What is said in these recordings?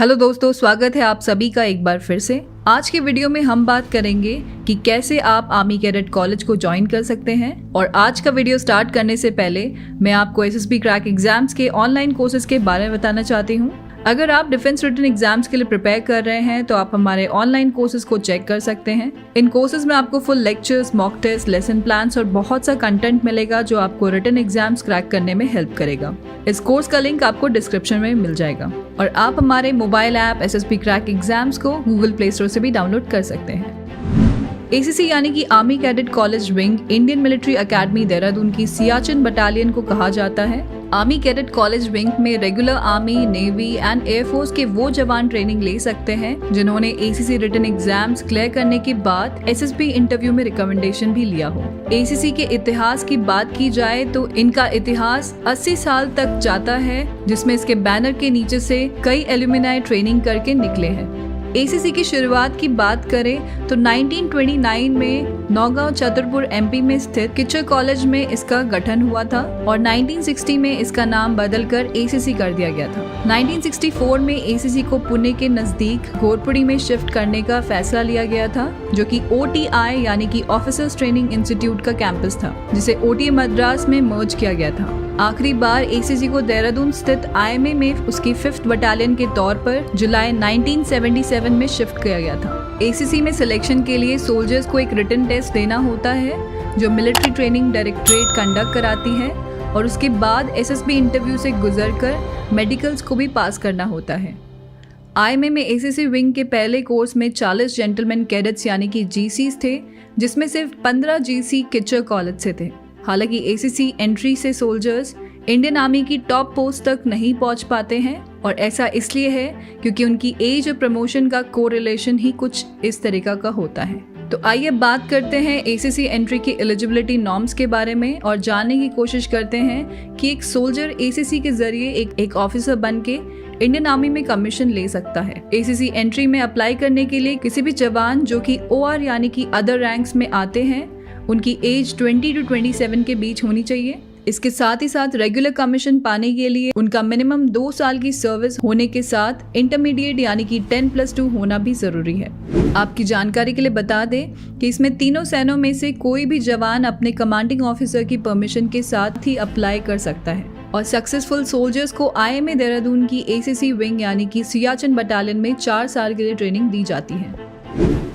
Hello दोस्तों, स्वागत है आप सभी का एक बार फिर से। आज के वीडियो में हम बात करेंगे कि कैसे आप आर्मी कैडेट कॉलेज को ज्वाइन कर सकते हैं। और आज का वीडियो स्टार्ट करने से पहले मैं आपको एसएसबी क्रैक एग्जाम्स के ऑनलाइन कोर्सेज के बारे में बताना चाहती हूँ। अगर आप डिफेंस रिटन एग्जाम्स के लिए प्रिपेयर कर रहे हैं तो आप हमारे ऑनलाइन कोर्सेज को चेक कर सकते हैं। इन कोर्सेज में आपको full lectures, mock test, lesson plans और बहुत सा कंटेंट मिलेगा जो आपको रिटन एग्जाम्स क्रैक करने में हेल्प करेगा। इस कोर्स का लिंक आपको डिस्क्रिप्शन में मिल जाएगा। और आप हमारे mobile app SSB crack exams को गूगल प्ले स्टोर से भी डाउनलोड कर सकते हैं। एसीसी यानी कि army cadet college wing Indian military academy Dehradun की सियाचिन बटालियन को कहा जाता है। आर्मी कैडेट कॉलेज विंग में regular army, navy and air force के वो जवान ट्रेनिंग ले सकते हैं जिन्होंने एसीसी रिटन एग्जाम्स क्लियर करने के बाद एसएसबी इंटरव्यू में रिकमेंडेशन भी लिया हो। एसीसी के इतिहास की बात की जाए तो इनका इतिहास 80 साल तक जाता है, जिसमें इसके बैनर के नीचे से कई एल्यूमिनाई ट्रेनिंग करके निकले हैं। एसीसी की शुरुआत की बात करें तो 1929 में नौगांव छतरपुर एमपी में स्थित किच्चर कॉलेज में इसका गठन हुआ था और 1960 में इसका नाम बदलकर एसीसी कर दिया गया था। 1964 में एसीसी को पुणे के नजदीक घोरपड़ी में शिफ्ट करने का फैसला लिया गया था, जो कि ओटीआई यानी कि ऑफिसर्स ट्रेनिंग इंस्टीट्यूट का कैंपस था, जिसे ओटीए मद्रास में मर्ज किया गया था। आखिरी बार एसीसी को देहरादून स्थित आईएमए में उसकी 5th बटालियन के तौर पर जुलाई 1977 में शिफ्ट किया गया था। एसीसी में सिलेक्शन के लिए सोल्जर्स को एक रिटन टेस्ट देना होता है जो मिलिट्री ट्रेनिंग डायरेक्टरेट कंडक्ट कराती है और उसके बाद एसएसबी इंटरव्यू से गुजरकर मेडिकल्स को भी पास करना होता है। आईएमए में एसीसी विंग के पहले कोर्स में 40 जेंटलमैन कैडेट्स यानी कि जीसीस थे, जिसमें सिर्फ 15 जीसी किच्चर कॉलेज से थे। हालांकि एसीसी एंट्री से सोल्जर्स इंडियन आर्मी की टॉप पोस्ट तक नहीं पहुंच पाते हैं और ऐसा इसलिए है क्योंकि उनकी एज और प्रमोशन का कोरिलेशन ही कुछ इस तरीका का होता है। तो आइए बात करते हैं एसीसी एंट्री की एलिजिबिलिटी नॉर्म्स के बारे में और जानने की कोशिश करते हैं कि एक सोल्जर एसीसी के जरिए एक ऑफिसर बन के इंडियन आर्मी में कमीशन ले सकता है। एसीसी एंट्री में अप्लाई करने के लिए किसी भी जवान जो कि ओआर यानी कि अदर रैंक्स में आते हैं, उनकी एज 20 to 27 के बीच होनी चाहिए। इसके साथ ही साथ रेगुलर कमीशन पाने के लिए उनका मिनिमम 2 साल की सर्विस होने के साथ इंटरमीडिएट यानी कि 10+2 होना भी जरूरी है। आपकी जानकारी के लिए बता दें कि इसमें तीनों सेनों में से कोई भी जवान अपने कमांडिंग ऑफिसर की परमिशन के साथ ही अप्लाई कर सकता है। और सक्सेसफुल सोल्जर्स को आईएमए देहरादून की एसीसी विंग यानी कि सियाचिन बटालियन में 4 साल के लिए ट्रेनिंग दी जाती है।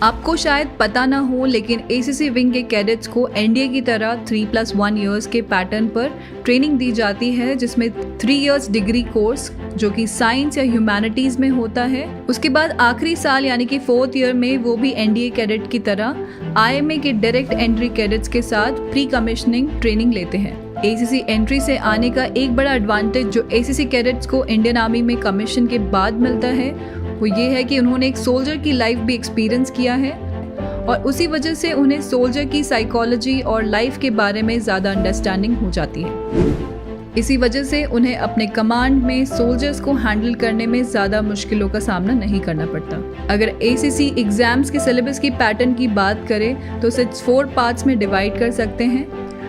आपको शायद पता ना हो, लेकिन एसीसी विंग के कैडेट्स को एनडीए की तरह 3+1 ईयर्स के पैटर्न पर ट्रेनिंग दी जाती है, जिसमें 3 इयर्स डिग्री कोर्स जो कि साइंस या ह्यूमैनिटीज में होता है। उसके बाद आखिरी साल यानी कि 4th ईयर में वो भी एनडीए कैडेट की तरह आईएमए के डायरेक्ट एंट्री कैडेट्स के साथ प्री कमिश्निंग ट्रेनिंग लेते हैं। एसीसी एंट्री से आने का एक बड़ा एडवांटेज जो एसीसी कैडेट्स को इंडियन आर्मी में कमीशन के बाद मिलता है वो ये है कि उन्होंने एक सोल्जर की लाइफ भी एक्सपीरियंस किया है और उसी वजह से उन्हें सोल्जर की साइकोलॉजी और लाइफ के बारे में ज़्यादा अंडरस्टैंडिंग हो जाती है। इसी वजह से उन्हें अपने कमांड में सोल्जर्स को हैंडल करने में ज़्यादा मुश्किलों का सामना नहीं करना पड़ता। अगर एसीसी एग्जाम्स के सिलेबस की पैटर्न की बात करें तो इसे 4 पार्ट्स में डिवाइड कर सकते हैं।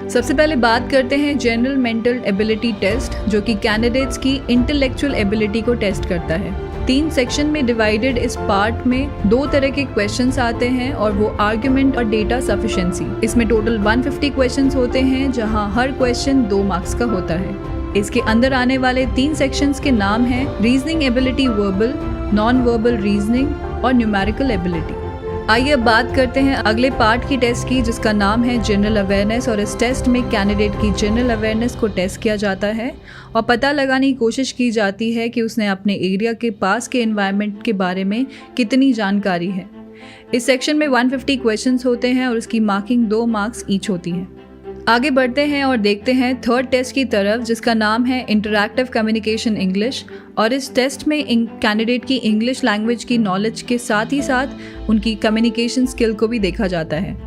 सबसे पहले बात करते हैं जनरल मेंटल एबिलिटी टेस्ट, जो कि कैंडिडेट्स की इंटेलेक्चुअल एबिलिटी को टेस्ट करता है। 3 सेक्शन में डिवाइडेड इस पार्ट में 2 तरह के क्वेश्चंस आते हैं और वो आर्ग्यूमेंट और डेटा सफिशिएंसी। इसमें टोटल 150 क्वेश्चंस होते हैं, जहां हर क्वेश्चन 2 मार्क्स का होता है। इसके अंदर आने वाले 3 सेक्शंस के नाम हैं reasoning ability, verbal, non verbal reasoning और न्यूमेरिकल एबिलिटी। आइए अब बात करते हैं अगले पार्ट की टेस्ट की, जिसका नाम है जनरल अवेयरनेस। और इस टेस्ट में कैंडिडेट की जनरल अवेयरनेस को टेस्ट किया जाता है और पता लगाने की कोशिश की जाती है कि उसने अपने एरिया के पास के एनवायरनमेंट के बारे में कितनी जानकारी है। इस सेक्शन में 150 क्वेश्चंस होते हैं और उसकी मार्किंग 2 मार्क्स ईच होती है। आगे बढ़ते हैं और देखते हैं थर्ड टेस्ट की तरफ, जिसका नाम है इंटरैक्टिव कम्युनिकेशन इंग्लिश। और इस टेस्ट में कैंडिडेट की इंग्लिश लैंग्वेज की नॉलेज के साथ ही साथ उनकी कम्युनिकेशन स्किल को भी देखा जाता है।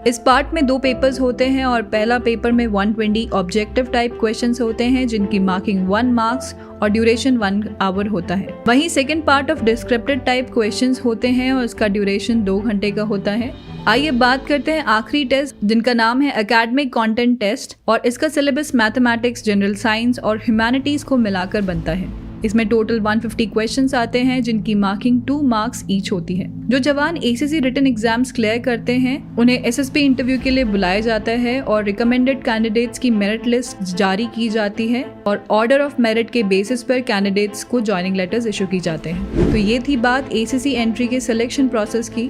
इस पार्ट में 2 पेपर्स होते हैं और पहला पेपर में 120 ऑब्जेक्टिव टाइप क्वेश्चंस होते हैं, जिनकी मार्किंग 1 मार्क्स और ड्यूरेशन 1 आवर होता है। वहीं second part of descriptive type questions होते हैं और इसका ड्यूरेशन 2 घंटे का होता है। आइए बात करते हैं आखिरी टेस्ट, जिनका नाम है एकेडमिक कंटेंट टेस्ट और इसका सिलेबस मैथमेटिक्स, जनरल साइंस और ह्यूमैनिटीज को मिलाकर बनता है। इसमें टोटल 150 क्वेश्चंस आते हैं जिनकी मार्किंग 2 मार्क्स ईच होती है। जो जवान एसीसी रिटन एग्जाम्स क्लियर करते हैं उन्हें एसएसबी इंटरव्यू के लिए बुलाया जाता है और रिकमेंडेड कैंडिडेट्स की मेरिट लिस्ट जारी की जाती है और ऑर्डर ऑफ मेरिट के बेसिस पर कैंडिडेट्स को ज्वाइनिंग लेटर्स इशू की जाते हैं। तो ये थी बात एसीसी एंट्री के सिलेक्शन प्रोसेस की।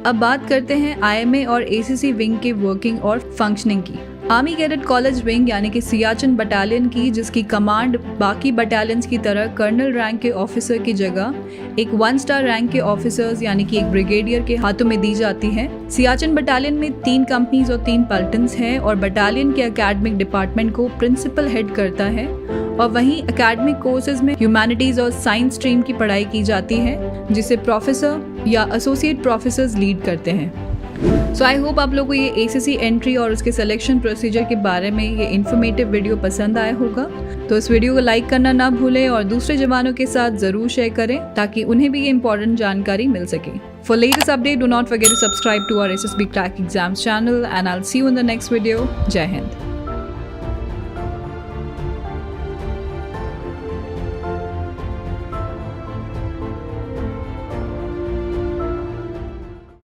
अब बात करते हैं आईएमए और एसीसी विंग के वर्किंग और फंक्शनिंग की। आर्मी कैडेट कॉलेज विंग यानी कि सियाचिन बटालियन की, जिसकी कमांड बाकी बटालियंस की तरह कर्नल रैंक के ऑफिसर की जगह एक 1 स्टार रैंक के ऑफिसर्स यानी कि एक ब्रिगेडियर के हाथों में दी जाती है। सियाचिन बटालियन में 3 कंपनीज और 3 पल्टन्स हैं और बटालियन के एकेडमिक डिपार्टमेंट को प्रिंसिपल हेड करता है और वहीं एकेडमिक कोर्सेज में ह्यूमैनिटीज और साइंस स्ट्रीम की पढ़ाई की जाती है जिसे प्रोफेसर या एसोसिएट प्रोफेसर्स लीड करते हैं। सो आई होप आप लोगों को ये एसीसी एंट्री और उसके सिलेक्शन प्रोसीजर के बारे में ये इन्फॉर्मेटिव वीडियो पसंद आया होगा। तो इस वीडियो को लाइक करना ना भूलें और दूसरे जवानों के साथ ज़रूर शेयर करें ताकि उन्हें भी ये इंपॉर्टेंट जानकारी मिल सके। For latest update do not forget to subscribe to our SSB crack exams channel and I will see you in the next video. जय हिंद।